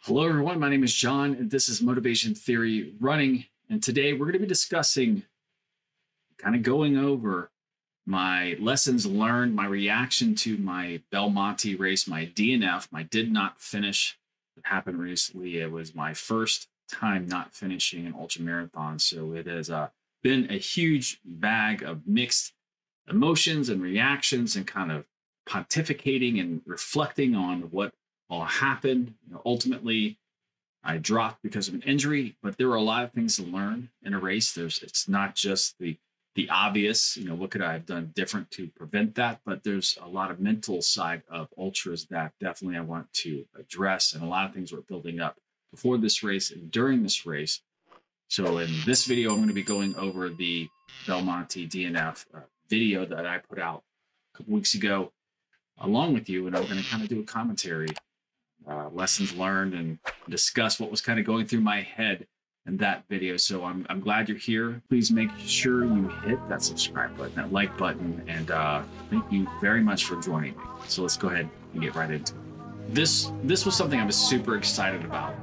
Hello everyone, my name is John and this is Motivation Theory Running, and today we're going to be discussing, kind of going over my lessons learned, my reaction to my Belmonte race, my DNF, my did not finish that happened recently. It was my first time not finishing an ultra marathon, so it has been a huge bag of mixed emotions and reactions and kind of pontificating and reflecting on what all happened. Ultimately, I dropped because of an injury, but there were a lot of things to learn in a race. It's not just the obvious, what could I have done different to prevent that? But there's a lot of mental side of ultras that definitely I want to address, and a lot of things were building up before this race and during this race. So in this video, I'm going to be going over the Belmonte DNF video that I put out a couple weeks ago along with you, and I'm going to kind of do a commentary, lessons learned, and discuss what was kind of going through my head in that video. So I'm glad you're here. Please make sure you hit that subscribe button, that like button, and thank you very much for joining me. So let's go ahead and get right into it. This was something I was super excited about.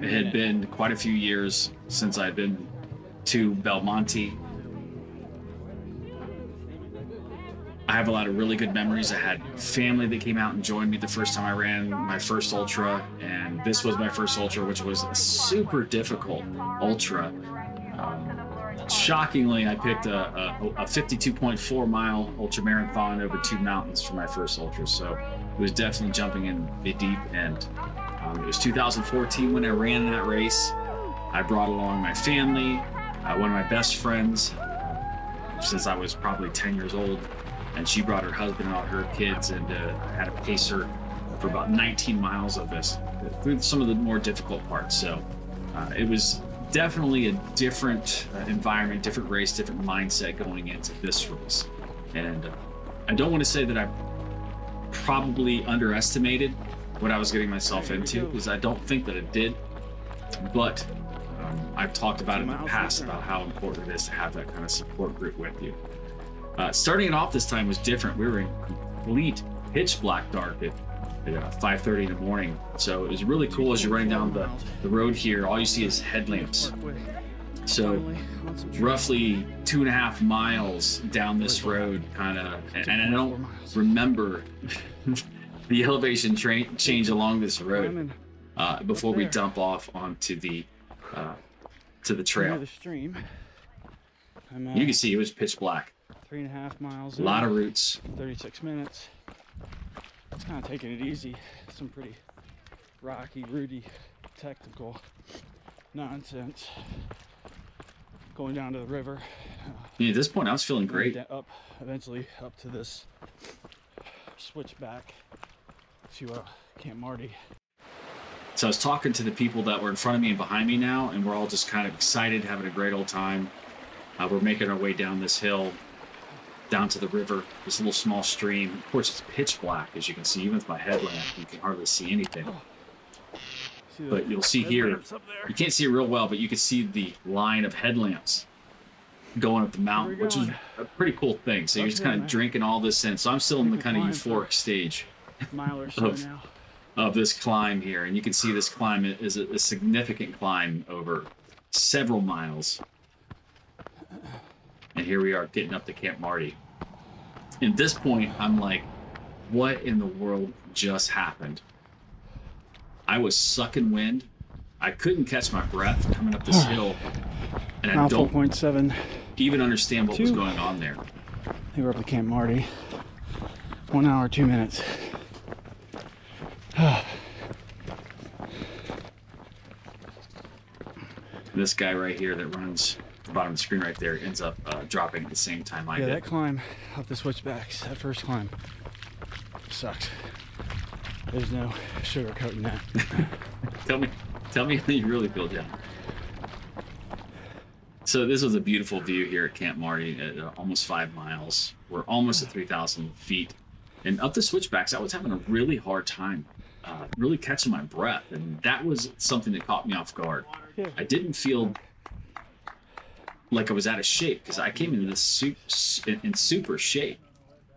It had been quite a few years since I'd been to Belmonte. I have a lot of really good memories. I had family that came out and joined me the first time I ran my first ultra, and this was my first ultra, which was a super difficult ultra. Shockingly, I picked a 52.4 mile ultra marathon over 2 mountains for my first ultra, so it was definitely jumping in the deep end. It was 2014 when I ran that race. I brought along my family, one of my best friends since I was probably 10 years old. And she brought her husband and all her kids, and I had to pace her for about 19 miles of this through some of the more difficult parts. So it was definitely a different environment, different race, different mindset going into this race. And I don't want to say that I probably underestimated what I was getting myself into, because I don't think that it did. But I've talked about it in the past about how important it is to have that kind of support group with you. Starting it off this time was different. We were in complete pitch black dark at 5:30 in the morning. So it was really cool. As you're running down the road here, all you see is headlamps. So roughly 2.5 miles down this road, kind of, and I don't remember the elevation change along this road before we dump off onto the trail. You can see it was pitch black. 3.5 miles. A lot of routes. 36 minutes. It's kind of taking it easy. Some pretty rocky, rooty, technical nonsense. Going down to the river. At this point, I was feeling great. Eventually up to this switchback to Camp Marty. So I was talking to the people that were in front of me and behind me now, and we're all just kind of excited, having a great old time. We're making our way down this hill, down to the river, this little small stream. Of course, it's pitch black, as you can see. Even with my headlamp, you can hardly see anything. But you'll see here, you can't see it real well, but you can see the line of headlamps going up the mountain, which is a pretty cool thing. So you're just kind of drinking all this in. So I'm still in the kind of euphoric stage of this climb here. And you can see this climb is a significant climb over several miles. And here we are getting up to Camp Marty. At this point, I'm like, what in the world just happened? I was sucking wind. I couldn't catch my breath coming up this hill. And I don't even understand what was going on there. I think we're up to Camp Marty. 1 hour, 2 minutes. This guy right here that runs the bottom of the screen right there ends up dropping at the same time I did. Yeah, that climb up the switchbacks, that first climb, sucks. There's no sugarcoating that. Tell me how you really feel, John. So this was a beautiful view here at Camp Marty at almost 5 miles. We're almost at 3,000 feet. And up the switchbacks, I was having a really hard time really catching my breath. And that was something that caught me off guard. I didn't feel like I was out of shape, because I came into this in super shape.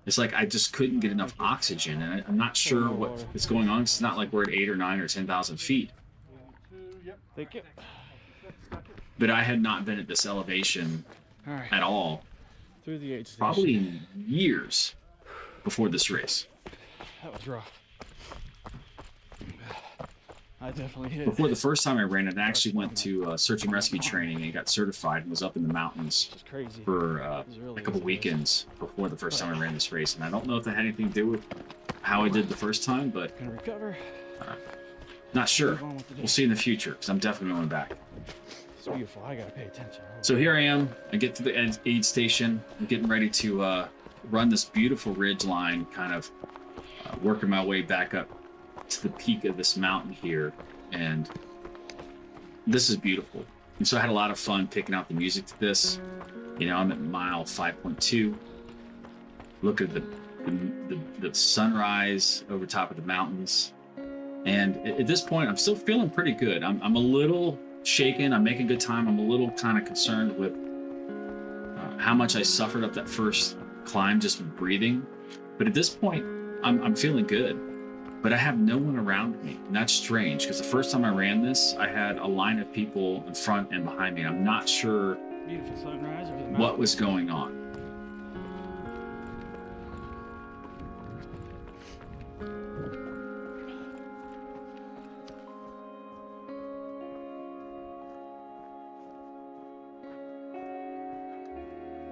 It's like I just couldn't get enough oxygen, and I'm not sure what is going on. It's not like we're at 8 or 9 or 10,000 feet. Thank you. But I had not been at this elevation All right. at all, Through the aid station. probably in years before this race. That was rough. I definitely hit. Before the first time I ran it, I actually went to search and rescue training and got certified and was up in the mountains It's crazy. for a couple weekends before the first time I ran this race. And I don't know if that had anything to do with how I did the first time, but Gonna recover. not sure. Move on with the day. We'll see in the future because I'm definitely going back. It's beautiful. I gotta pay attention. So here I am. I get to the aid station. I'm getting ready to run this beautiful ridge line, kind of working my way back up to the peak of this mountain here. And this is beautiful. And so I had a lot of fun picking out the music to this. You know, I'm at mile 5.2. Look at the sunrise over top of the mountains. And at this point, I'm still feeling pretty good. I'm a little shaken. I'm making good time. I'm a little kind of concerned with how much I suffered up that first climb just with breathing. But at this point, I'm feeling good. But I have no one around me. And that's strange because the first time I ran this, I had a line of people in front and behind me. And I'm not sure Beautiful sunrise over the mountain. what was going on.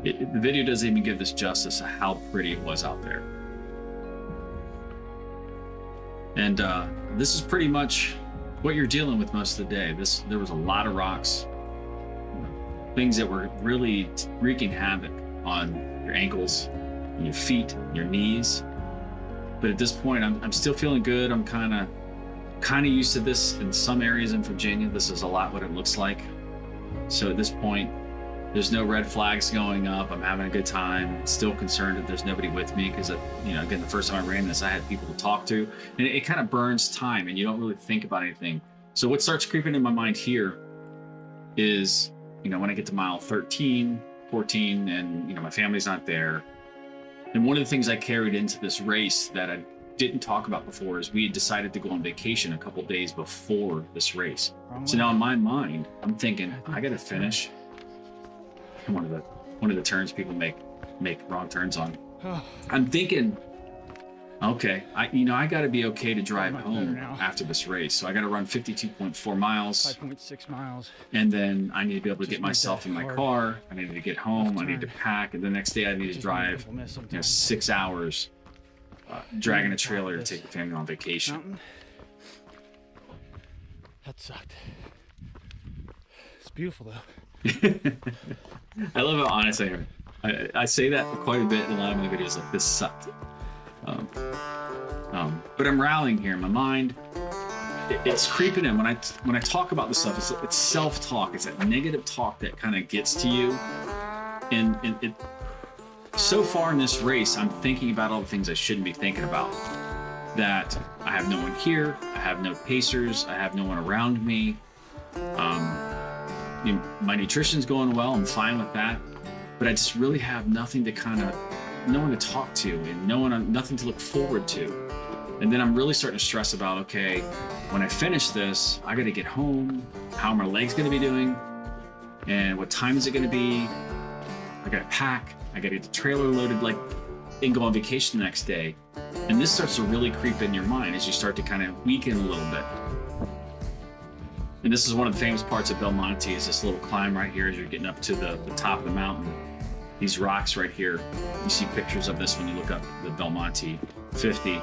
The video doesn't even give this justice of how pretty it was out there. And this is pretty much what you're dealing with most of the day. There was a lot of rocks, things that were really wreaking havoc on your ankles, your feet, your knees. But at this point, I'm still feeling good. I'm kind of used to this in some areas in Virginia. This is a lot what it looks like. So at this point, there's no red flags going up. I'm having a good time. Still concerned that there's nobody with me because, you know, again, the first time I ran this, I had people to talk to, and it kind of burns time, and you don't really think about anything. So what starts creeping in my mind here is, you know, when I get to mile 13, 14, and you know my family's not there. And one of the things I carried into this race that I didn't talk about before is we had decided to go on vacation a couple days before this race. So now in my mind, I'm thinking I got to finish. One of the turns people make wrong turns on. I'm thinking, okay, I got to be okay to drive home after this race. So I got to run 52.4 miles, 5.6 miles, and then I need to be able to get myself in my car. I need to get home. I need to pack, and the next day I need to drive 6 hours, dragging a trailer to take the family on vacation. Mountain. That sucked. It's beautiful though. I love how honest I am. I say that quite a bit in a lot of my videos, like this sucked. But I'm rallying here in my mind. It's creeping in when I talk about this stuff. It's self-talk. It's that negative talk that kind of gets to you. And it so far in this race, I'm thinking about all the things I shouldn't be thinking about. That I have no one here. I have no pacers. I have no one around me. You know, my nutrition's going well. I'm fine with that. But I just really have nothing to no one to talk to and nothing to look forward to. And then I'm really starting to stress about, okay, when I finish this, I got to get home. How are my legs going to be doing? And what time is it going to be? I got to pack. I got to get the trailer loaded, and go on vacation the next day. And this starts to really creep in your mind as you start to kind of weaken a little bit. And this is one of the famous parts of Belmonte is this little climb right here as you're getting up to the top of the mountain. These rocks right here. You see pictures of this when you look up the Belmonte 50.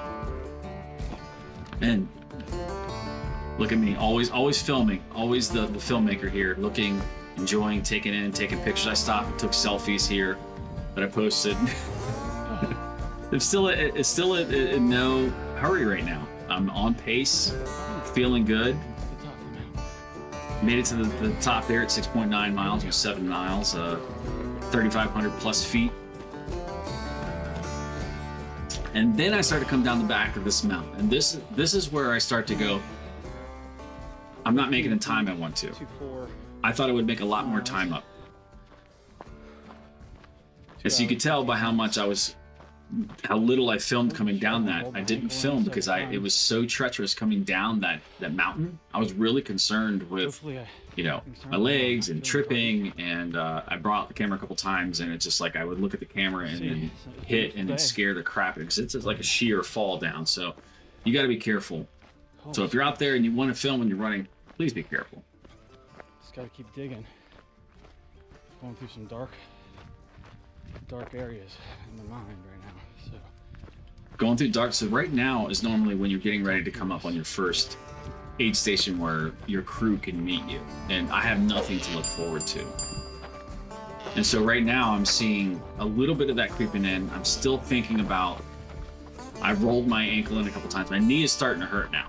And look at me, always filming, always the filmmaker here, looking, enjoying, taking pictures. I stopped and took selfies here that I posted. It's still in no hurry right now. I'm on pace, feeling good. Made it to the top there at 6.9 miles with 7 miles, 3,500 plus feet. And then I start to come down the back of this mountain. And this is where I start to go, I'm not making the time I want to. I thought I would make a lot more time up. As you could tell by how much I was how little I filmed coming down that. I didn't film because it was so treacherous coming down that mountain. I was really concerned with, you know, my legs and tripping, and I brought out the camera a couple times, and it's just like I would look at the camera and then hit and then scare the crap out, because it's like a sheer fall down. So you got to be careful. So if you're out there and you want to film when you're running, please be careful. Just got to keep digging. Going through some dark areas in the mind right now. So going through dark. So right now is normally when you're getting ready to come up on your first aid station where your crew can meet you, and I have nothing to look forward to. And so right now I'm seeing a little bit of that creeping in. I'm still thinking about, I rolled my ankle in a couple times. My knee is starting to hurt now.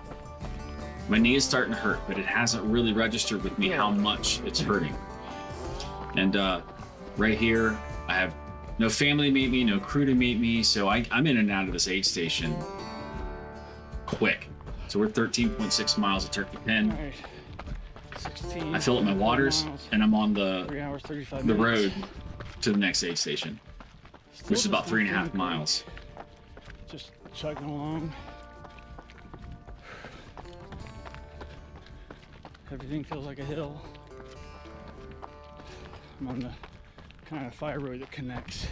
My knee is starting to hurt, but it hasn't really registered with me how much it's hurting. And right here, I have no family to meet me, no crew to meet me, so I'm in and out of this aid station quick. So we're 13.6 miles of Turkey Pen. Right. 16, I fill up my waters, and I'm on the 3 hours, 35 the minutes. road to the next aid station, which is about 3.5 miles. Just chugging along. Everything feels like a hill. I'm on the kind of fire road that connects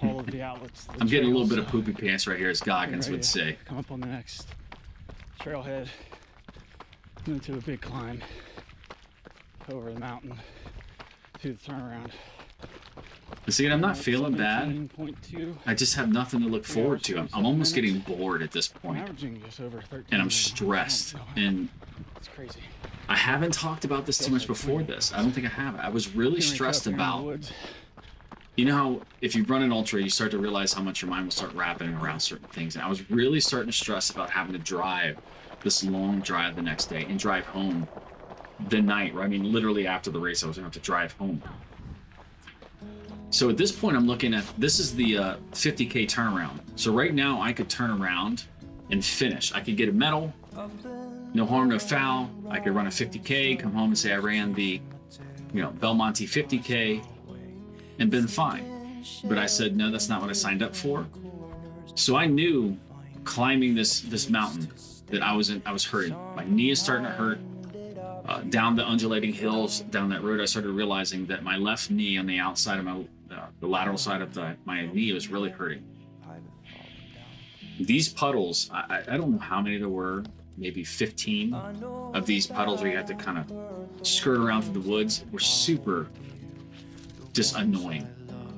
all of the outlets. I'm getting a little bit of poopy pants right here, as Goggins would say. Come up on the next trailhead, and into a big climb over the mountain to the turnaround. See, I'm not feeling bad. 17.2. I just have nothing to look forward to. I'm almost getting bored at this I'm point, averaging just over 13. and I'm stressed. And it's crazy. I haven't talked about this too much before this. I don't think I have. I was really stressed about, you know how if you run an ultra, you start to realize how much your mind will start wrapping around certain things. And I was really starting to stress about having to drive this long drive the next day and drive home the night, I mean, literally after the race, I was gonna have to drive home. So at this point, I'm looking at, this is the 50K turnaround. So right now I could turn around and finish. I could get a medal, no harm, no foul. I could run a 50K, come home and say I ran the, you know, Belmonte 50K and been fine. But I said, no, that's not what I signed up for. So I knew climbing this mountain that I was hurting. My knee is starting to hurt. Down the undulating hills, down that road, I started realizing that my left knee on the outside of my, the lateral side of my knee was really hurting. These puddles, I don't know how many there were, maybe 15 of these puddles where you had to kind of skirt around through the woods, were super just annoying.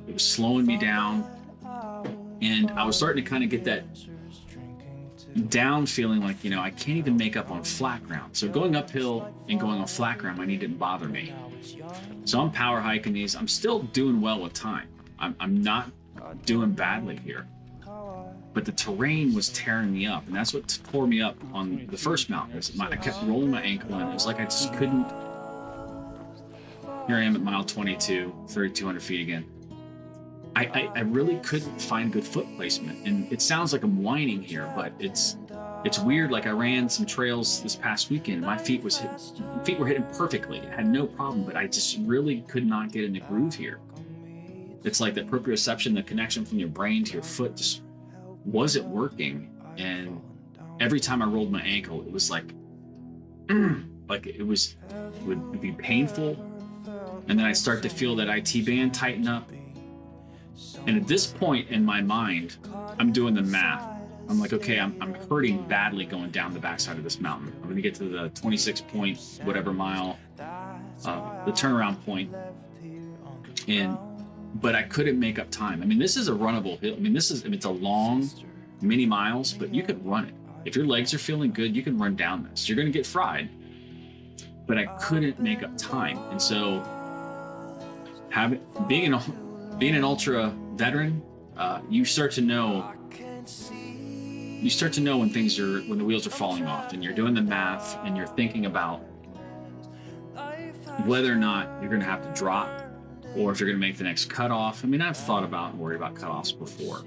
It was slowing me down, and I was starting to kind of get that down feeling like, you know, I can't even make up on flat ground. So going uphill and going on flat ground, my knee didn't bother me. So I'm power hiking these. I'm still doing well with time. I'm not doing badly here. But the terrain was tearing me up, and that's what tore me up on the first mountain. I kept rolling my ankle, and it was like I just couldn't. Here I am at mile 22, 3,200 feet again. I really couldn't find good foot placement, and it sounds like I'm whining here, but it's weird. Like I ran some trails this past weekend, my feet were hitting perfectly. I had no problem, but I just really could not get in the groove here. It's like that proprioception, the connection from your brain to your foot just wasn't working, and every time I rolled my ankle, it was like it would be painful, and then I'd start to feel that IT band tighten up. And at this point in my mind, I'm doing the math. I'm like, okay, I'm hurting badly going down the backside of this mountain. I'm going to get to the 26 point whatever mile, the turnaround point, but I couldn't make up time. I mean, this is a runnable hill. I mean, it's a long, many miles, but you could run it. If your legs are feeling good, you can run down this. You're going to get fried, but I couldn't make up time. And so, being an ultra veteran, you start to know when when the wheels are falling off, and you're doing the math, and you're thinking about whether or not you're going to have to drop, or if you're going to make the next cutoff. I mean, I've thought about and worried about cutoffs before,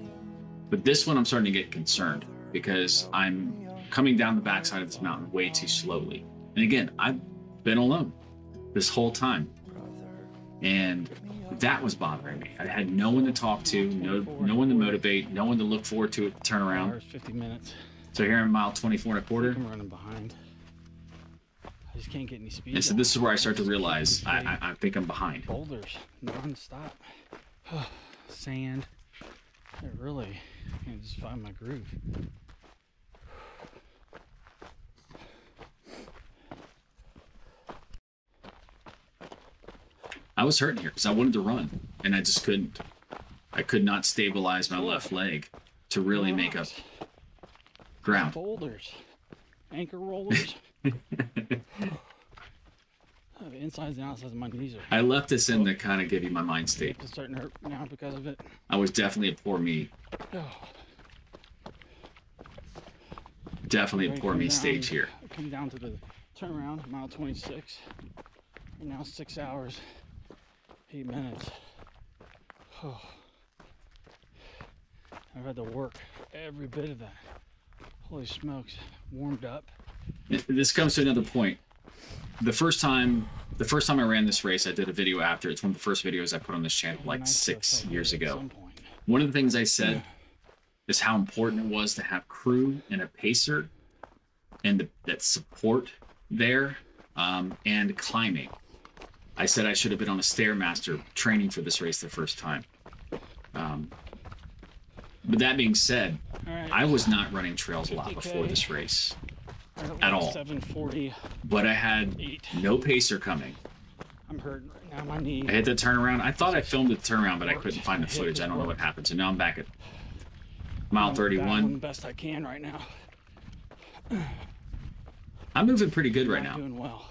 but this one I'm starting to get concerned because I'm coming down the backside of this mountain way too slowly. And again, I've been alone this whole time, and that was bothering me. I had no one to talk to, no one to motivate, no one to look forward to at the turnaround. Hours, 50 minutes. So here I'm mile 24 and a quarter. I'm running behind. I just can't get any speed. And so this is where I start to realize I think I'm behind. Boulders, non-stop. Sand. I really can't just find my groove. I was hurting here because I wanted to run, and I just couldn't. I could not stabilize my left leg to really make up ground. Boulders, anchor rollers. The insides and outsides of my knees are. I left this in to kind of give you my mind state. It's starting to hurt now because of it. I was definitely a poor me. Definitely a poor me stage here. I come down to the turnaround, mile 26. And now 6 hours, 8 minutes. Oh. I've had to work every bit of that. Holy smokes, warmed up. This comes to another point. The first time I ran this race, I did a video after. It's one of the first videos I put on this channel like 6 years ago. One of the things I said is how important it was to have crew and a pacer and that support there, and climbing. I said I should have been on a Stairmaster training for this race the first time. But that being said, I was not running trails a lot before this race at all. 740. But I had no pacer coming. I'm hurting right now, my knee. I hit the turnaround. I thought I filmed the turnaround, but I couldn't find the footage. I don't know what happened. So now I'm back at mile 31. The best I can right now. I'm moving pretty good right now. Doing well.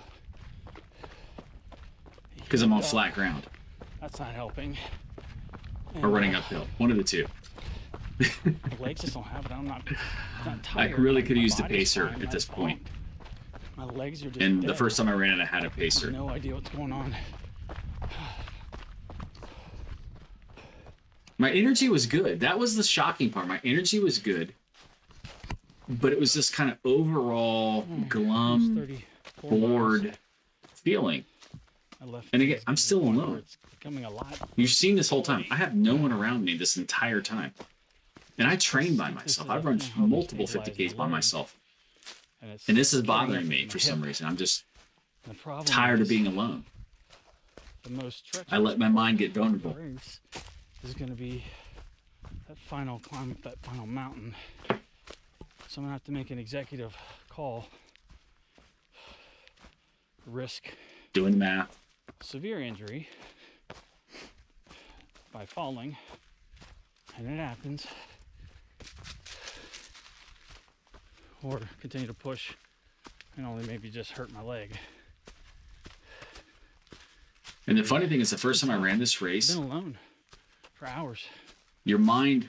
Because I'm on flat ground. That's not helping. Or running uphill. One of the two. The legs just don't have it. I'm not tired. I really could have used a pacer at this point. My legs are just And dead. the first time I ran it, I had a pacer. No idea what's going on. My energy was good. That was the shocking part. My energy was good. But it was this kind of overall glum, bored feeling. And again, I'm still alone. It's becoming a lot. You've seen this whole time. I have no one around me this entire time. And I train by myself. I've run multiple 50Ks by myself. And this is bothering me for some reason. I'm just tired of being alone. I let my mind get vulnerable. Is going to be that final climb up that final mountain. So I'm going to have to make an executive call. Risk doing the math. Severe injury by falling, and it happens, or continue to push and only maybe just hurt my leg. And the funny thing is, the first time I ran this race, I've been alone for hours. Your mind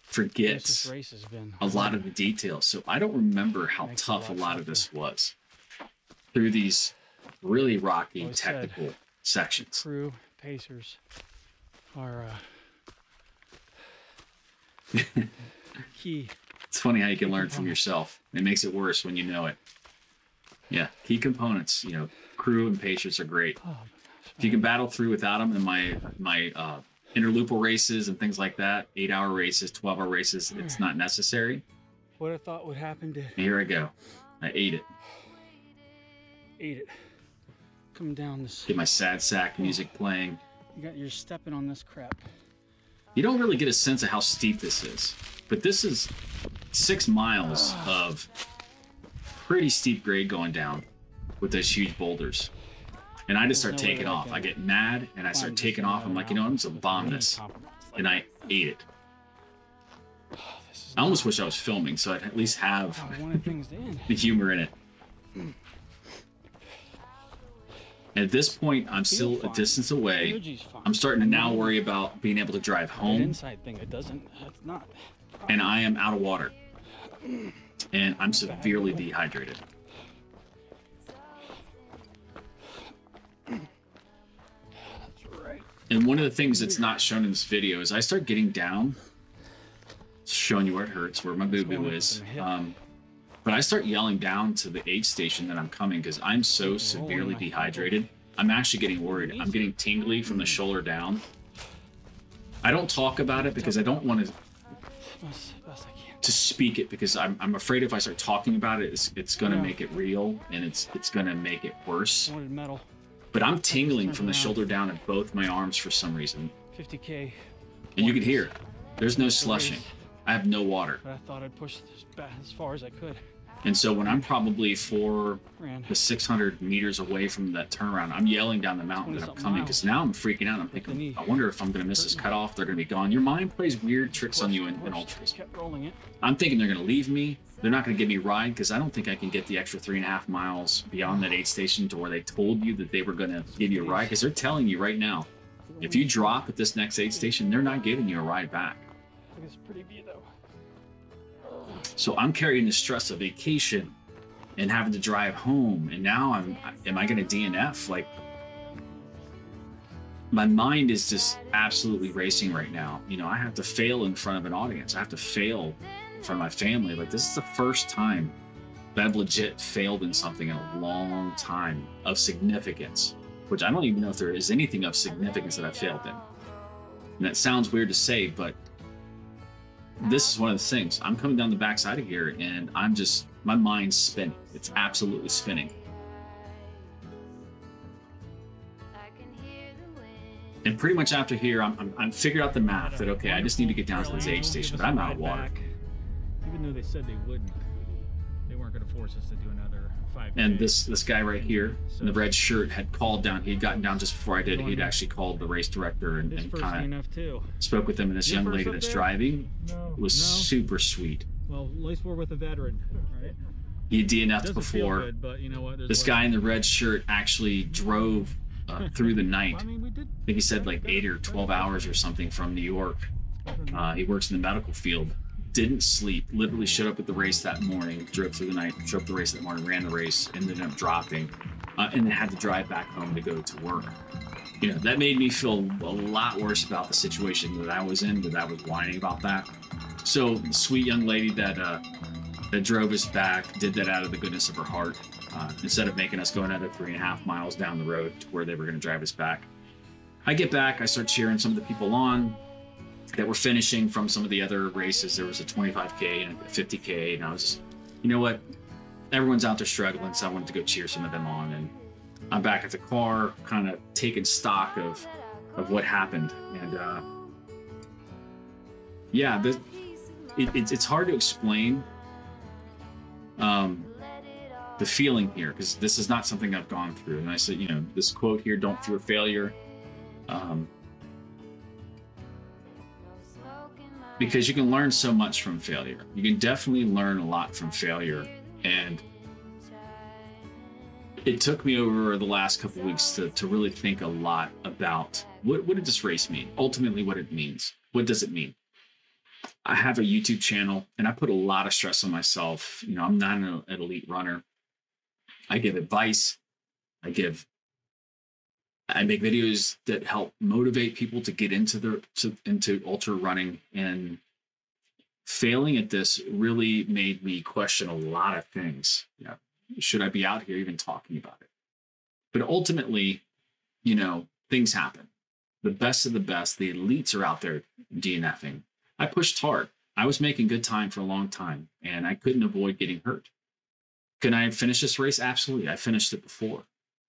forgets This race has been a lot of the details. So I don't remember how tough a lot of this was through these really rocky technical sections. Crew, pacers are key. It's funny how you can learn from yourself. It makes it worse when you know it. Yeah, key components. You know, crew and pacers are great. Oh, if you can battle through without them, in my interloopal races and things like that, 8-hour races, 12-hour races, it's not necessary. What I thought would happen to... Here I go. I ate it. Ate it. Coming down this... Get my sad sack music playing. You're stepping on this crap. You don't really get a sense of how steep this is, but this is 6 miles of pretty steep grade going down with those huge boulders. And I just start taking off. I get mad and I start taking off. I'm like, you know, I'm just gonna bomb this. And I ate it. I almost wish I was filming so I'd at least have the humor in it. And at this point, I'm still a distance away. I'm starting to now worry about being able to drive home. And I am out of water. And I'm severely dehydrated. And one of the things that's not shown in this video is I start getting down, showing you where it hurts, where my boo-boo is. But I start yelling down to the aid station that I'm coming because I'm so severely dehydrated. I'm actually getting worried. I'm getting tingly from the shoulder down. I don't talk about it because I don't want to speak it, because I'm afraid if I start talking about it, it's going to make it real, and it's going to make it worse. But I'm tingling from the shoulder down at both my arms for some reason. 50K. And you can hear, there's no slushing. I have no water. But I thought I'd push as far as I could. And so when I'm probably 400 to 600 meters away from that turnaround, I'm yelling down the mountain that I'm coming, because now I'm freaking out. I'm thinking, I wonder if I'm going to miss this cutoff. They're going to be gone. Your mind plays weird tricks on you in ultras. I'm thinking they're going to leave me. They're not going to give me a ride, because I don't think I can get the extra 3.5 miles beyond that aid station to where they told you that they were going to give you a ride, because they're telling you right now, if you drop at this next aid station, they're not giving you a ride back. It's pretty view though. So I'm carrying the stress of vacation and having to drive home, and now am I going to DNF? Like, my mind is just absolutely racing right now. You know, I have to fail in front of an audience. I have to fail in front of my family. Like, this is the first time that I've legit failed in something in a long time of significance, which I don't even know if there is anything of significance that I've failed in. And that sounds weird to say, but this is one of the things. I'm coming down the backside of here, and my mind's spinning. It's absolutely spinning. And pretty much after here, I'm figured out the math that, okay, I just need to get down to this aid station, but I'm out of water. Even though they said they wouldn't, they weren't going to force us to do another 5K. And this guy right here in the red shirt had called down. He had gotten down just before I did. He'd actually called the race director and kind of spoke with him. And this young lady that's driving was super sweet. Well, at least we're with a veteran, right? He DNF'd before. Good, but you know what? This guy in the red shirt actually drove through the night. I think he said like 8 or 12 hours or something from New York. He works in the medical field. Didn't sleep, literally showed up at the race that morning, drove through the night, showed up the race that morning, ran the race, ended up dropping, and then had to drive back home to go to work. You know, that made me feel a lot worse about the situation that I was in, that I was whining about that. So the sweet young lady that drove us back did that out of the goodness of her heart, instead of making us go another 3.5 miles down the road to where they were going to drive us back. I get back, I start cheering some of the people on that were finishing from some of the other races. There was a 25K and a 50K, and I was just, you know what? Everyone's out there struggling, so I wanted to go cheer some of them on. And I'm back at the car, kind of taking stock of what happened. And yeah, it's hard to explain the feeling here, because this is not something I've gone through. And I said, you know, this quote here, "Don't fear failure." Because you can learn so much from failure. You can definitely learn a lot from failure. And it took me over the last couple of weeks to really think a lot about what did this race mean? Ultimately, what it means. What does it mean? I have a YouTube channel, and I put a lot of stress on myself. You know, I'm not an elite runner. I give advice. I make videos that help motivate people to get into ultra running, and failing at this really made me question a lot of things. Yeah, should I be out here even talking about it? But ultimately, you know, things happen. The best of the best, the elites are out there DNFing. I pushed hard. I was making good time for a long time, and I couldn't avoid getting hurt. Can I finish this race? Absolutely. I finished it before.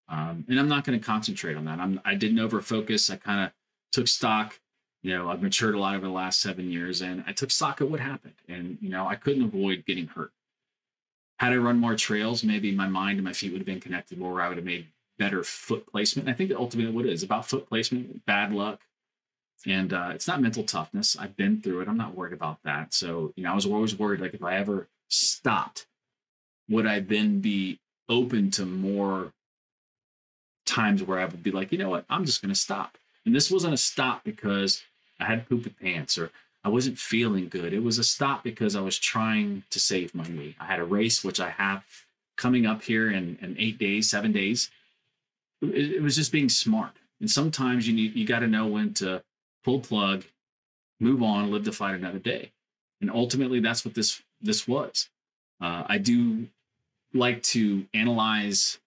And I'm not going to concentrate on that. I didn't over focus. I kind of took stock. You know, I've matured a lot over the last 7 years, and I took stock of what happened. And, you know, I couldn't avoid getting hurt. Had I run more trails, maybe my mind and my feet would have been connected more, where I would have made better foot placement. And I think that ultimately what it is about foot placement, bad luck. And it's not mental toughness. I've been through it. I'm not worried about that. So, you know, I was always worried, like, if I ever stopped, would I then be open to more times where I would be like, you know what, I'm just going to stop. And this wasn't a stop because I had poopy pants or I wasn't feeling good. It was a stop because I was trying to save my knee. I had a race, which I have coming up here in 8 days, 7 days. It was just being smart. And sometimes you got to know when to pull plug, move on, live to fight another day. And ultimately, that's what this was. I do like to analyze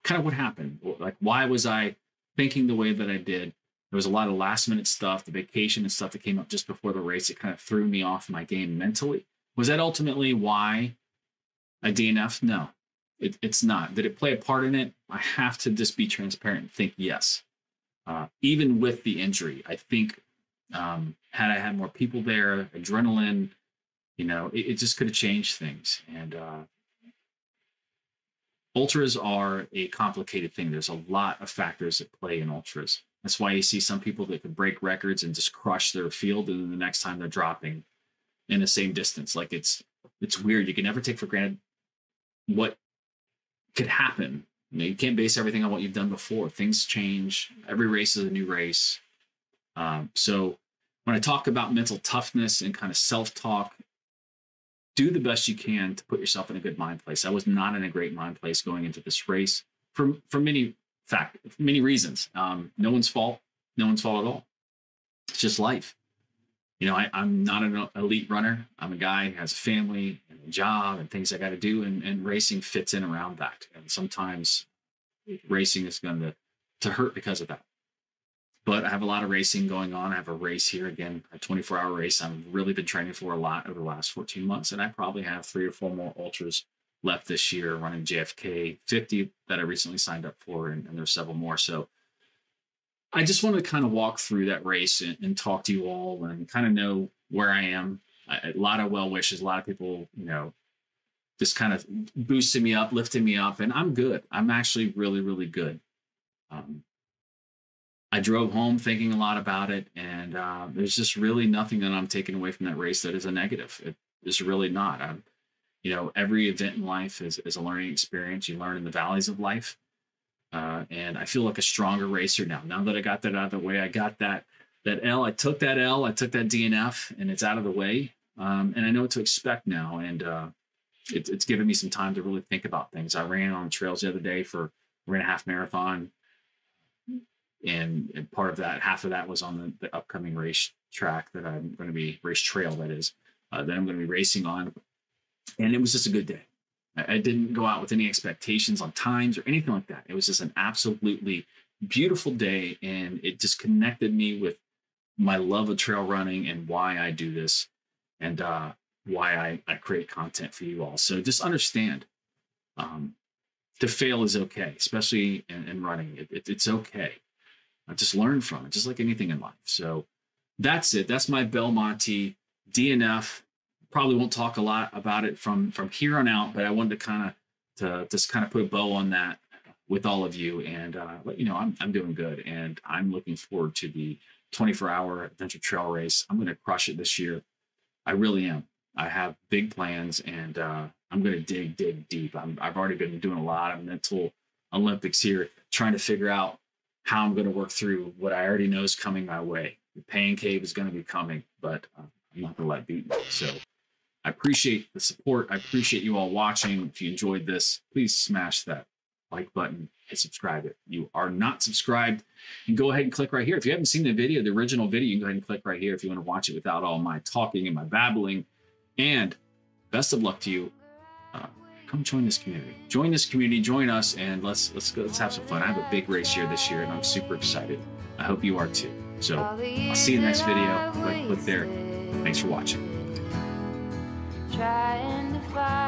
kind of what happened. Like, why was I thinking the way that I did? There was a lot of last minute stuff, the vacation and stuff that came up just before the race. It kind of threw me off my game mentally. Was that ultimately why I DNF'd? No, it's not. Did it play a part in it? I have to just be transparent and think yes. Even with the injury, I think had I had more people there, adrenaline, you know, it just could have changed things. And ultras are a complicated thing. There's a lot of factors that play in ultras. That's why you see some people that could break records and just crush their field, and then the next time they're dropping in the same distance. Like, it's weird. You can never take for granted what could happen. You know, you can't base everything on what you've done before. Things change. Every race is a new race. So when I talk about mental toughness and kind of self-talk, do the best you can to put yourself in a good mind place. I was not in a great mind place going into this race for many reasons. No one's fault. No one's fault at all. It's just life. You know, I'm not an elite runner. I'm a guy who has a family and a job and things I got to do, and racing fits in around that. And sometimes racing is going to hurt because of that. But I have a lot of racing going on. I have a race here, again, a 24-hour race I've really been training for a lot over the last 14 months. And I probably have 3 or 4 more ultras left this year, running JFK 50 that I recently signed up for, and there's several more. So I just wanted to kind of walk through that race and talk to you all and kind of know where I am. A lot of well wishes, a lot of people, you know, just kind of boosting me up, lifting me up, and I'm good. I'm actually really, really good. I drove home thinking a lot about it, and there's just really nothing that I'm taking away from that race that is a negative. It is really not. You know, every event in life is a learning experience. You learn in the valleys of life. And I feel like a stronger racer now. Now that I got that out of the way, I got that L. I took that L. I took that DNF, and it's out of the way. And I know what to expect now. And it's given me some time to really think about things. I ran on trails the other day ran a half marathon. And part of that, half of that was on the upcoming race track that I'm going to be, race trail that is, that I'm going to be racing on. And it was just a good day. I didn't go out with any expectations on times or anything like that. It was just an absolutely beautiful day, and it just connected me with my love of trail running and why I do this, and why I create content for you all. So just understand, to fail is okay, especially in running. It's okay. Just learn from it, just like anything in life. So that's it. That's my Belmonte DNF. Probably won't talk a lot about it from here on out, but I wanted to just kind of put a bow on that with all of you, and let you know I'm doing good, and I'm looking forward to the 24-hour adventure trail race. I'm going to crush it this year. I really am. I have big plans, and I'm going to dig deep. I've already been doing a lot of mental Olympics here, trying to figure out how I'm going to work through what I already know is coming my way. The pain cave is going to be coming, but I'm not going to let it beat me. So I appreciate the support. I appreciate you all watching. If you enjoyed this, please smash that like button, hit subscribe if you are not subscribed, and go ahead and click right here. If you haven't seen the video, the original video, you can go ahead and click right here if you want to watch it without all my talking and my babbling. And best of luck to you. Come join this community. Join this community. Join us, and let's have some fun. I have a big race here this year, and I'm super excited. I hope you are too. So I'll see you in the next video. Click there. Thanks for watching. Trying to find